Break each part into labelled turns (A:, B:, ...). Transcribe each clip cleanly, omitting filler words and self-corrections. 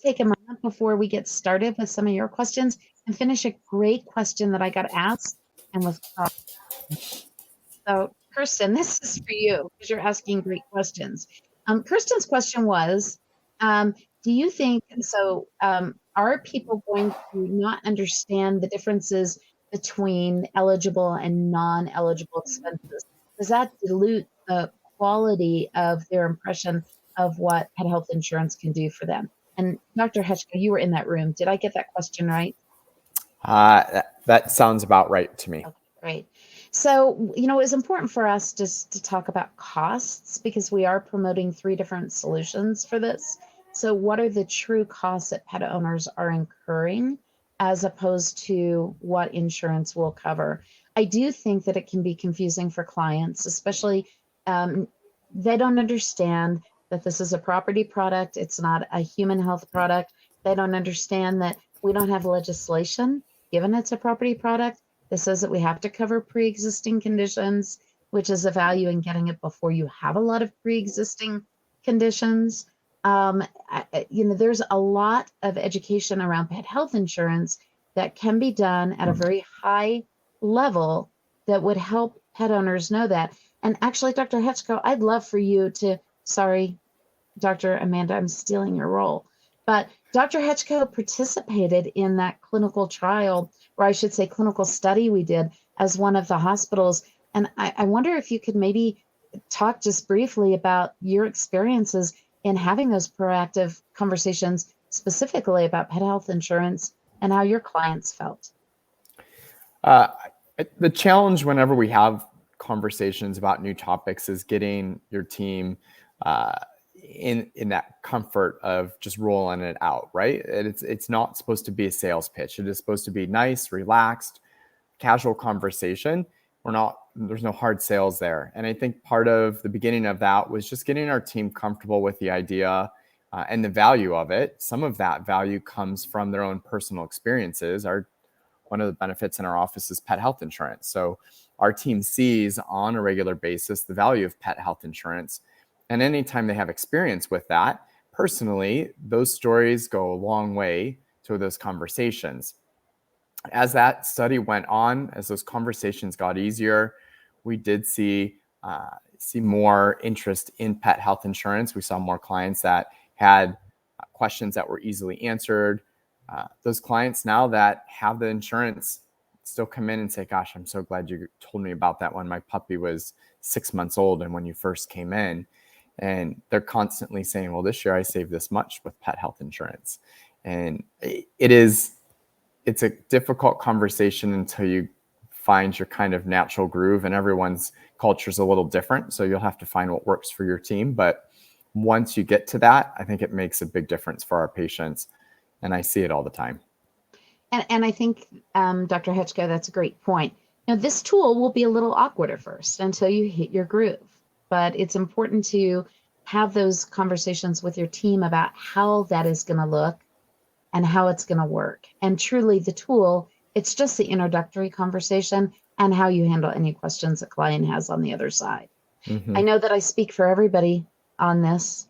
A: take a moment before we get started with some of your questions and finish a great question that I got asked and was so, Kirsten, this is for you because you're asking great questions. Kirsten's question was, do you think so? Are people going to not understand the differences between eligible and non-eligible expenses? Does that dilute the quality of their impression of what pet health insurance can do for them? And Dr. Hechko, you were in that room. Did I get that question right?
B: That sounds about right to me.
A: Okay, great. So, it's important for us just to talk about costs because we are promoting 3 different solutions for this. So what are the true costs that pet owners are incurring as opposed to what insurance will cover? I do think that it can be confusing for clients, especially they don't understand that this is a property product. It's not a human health product. They don't understand that we don't have legislation, given it's a property product, that says that we have to cover pre-existing conditions, which is a value in getting it before you have a lot of pre-existing conditions. There's a lot of education around pet health insurance that can be done at a very high level that would help pet owners know that. And actually, Dr. Hechko, I'd love for you to, sorry, Dr. Amanda, I'm stealing your role. But Dr. Hechko participated in that clinical trial, or I should say clinical study we did as one of the hospitals. And I wonder if you could maybe talk just briefly about your experiences in having those proactive conversations specifically about pet health insurance and how your clients felt.
B: The challenge whenever we have conversations about new topics is getting your team in that comfort of just rolling it out, right? It's not supposed to be a sales pitch. It is supposed to be nice, relaxed, casual conversation. There's no hard sales there. And I think part of the beginning of that was just getting our team comfortable with the idea and the value of it. Some of that value comes from their own personal experiences. One of the benefits in our office is pet health insurance. So our team sees on a regular basis the value of pet health insurance. And anytime they have experience with that, personally, those stories go a long way to those conversations. As that study went on, as those conversations got easier, we did see more interest in pet health insurance. We saw more clients that had questions that were easily answered. Those clients now that have the insurance still come in and say, gosh, I'm so glad you told me about that when my puppy was 6 months old and when you first came in. And they're constantly saying, well, this year I saved this much with pet health insurance. And it's a difficult conversation until you find your kind of natural groove, and everyone's culture is a little different. So you'll have to find what works for your team. But once you get to that, I think it makes a big difference for our patients. And I see it all the time.
A: And I think, Dr. Hechko, that's a great point. Now, this tool will be a little awkward at first until you hit your groove. But it's important to have those conversations with your team about how that is going to look and how it's going to work. And truly the tool, it's just the introductory conversation and how you handle any questions a client has on the other side. Mm-hmm. I know that I speak for everybody on this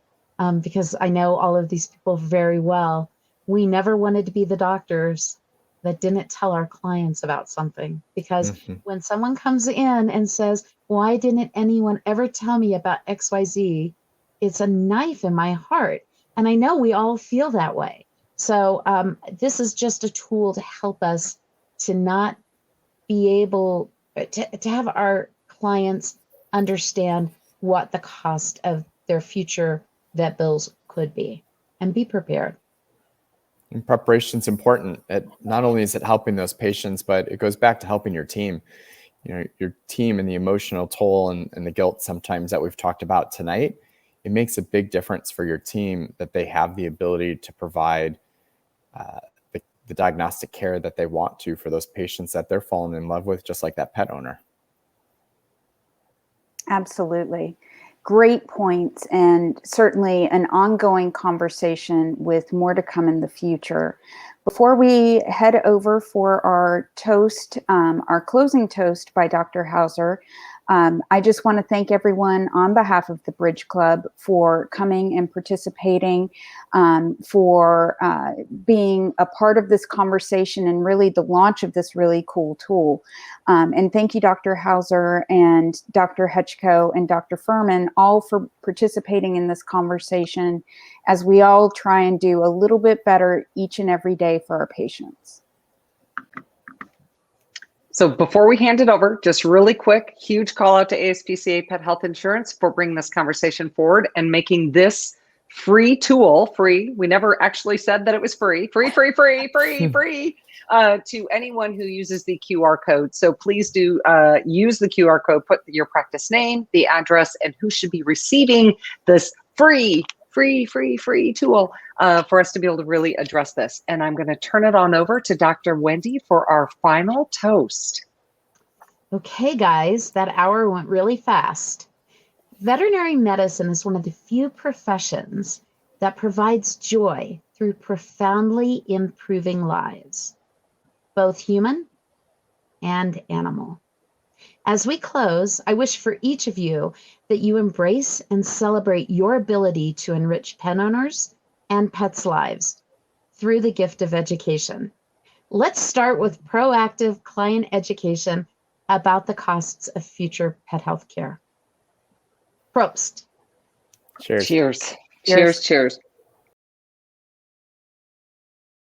A: because I know all of these people very well. We never wanted to be the doctors that didn't tell our clients about something, because when someone comes in and says, why didn't anyone ever tell me about XYZ? It's a knife in my heart. And I know we all feel that way. So this is just a tool to help us to not be able to have our clients understand what the cost of their future vet bills could be and be prepared.
B: And preparation is important. Not only is it helping those patients, but it goes back to helping your team. Your team and the emotional toll and the guilt sometimes that we've talked about tonight. It makes a big difference for your team that they have the ability to provide the diagnostic care that they want to for those patients that they're falling in love with, just like that pet owner.
C: Absolutely. Great points, and certainly an ongoing conversation with more to come in the future. Before we head over for our toast, our closing toast by Dr. Hauser, I just want to thank everyone on behalf of the Bridge Club for coming and participating, for being a part of this conversation and really the launch of this really cool tool. And thank you, Dr. Hauser and Dr. Hechko and Dr. Fuhrman, all for participating in this conversation as we all try and do a little bit better each and every day for our patients.
D: So before we hand it over, just really quick, huge call out to ASPCA Pet Health Insurance for bringing this conversation forward and making this free tool free. We never actually said that it was free to anyone who uses the QR code. So please do use the QR code, put your practice name, the address, and who should be receiving this free tool for us to be able to really address this. And I'm going to turn it on over to Dr. Wendy for our final toast.
A: Okay, guys, that hour went really fast. Veterinary medicine is one of the few professions that provides joy through profoundly improving lives, both human and animal. As we close, I wish for each of you that you embrace and celebrate your ability to enrich pet owners and pets' lives through the gift of education. Let's start with proactive client education about the costs of future pet health care. Prost.
B: Cheers.
D: Cheers.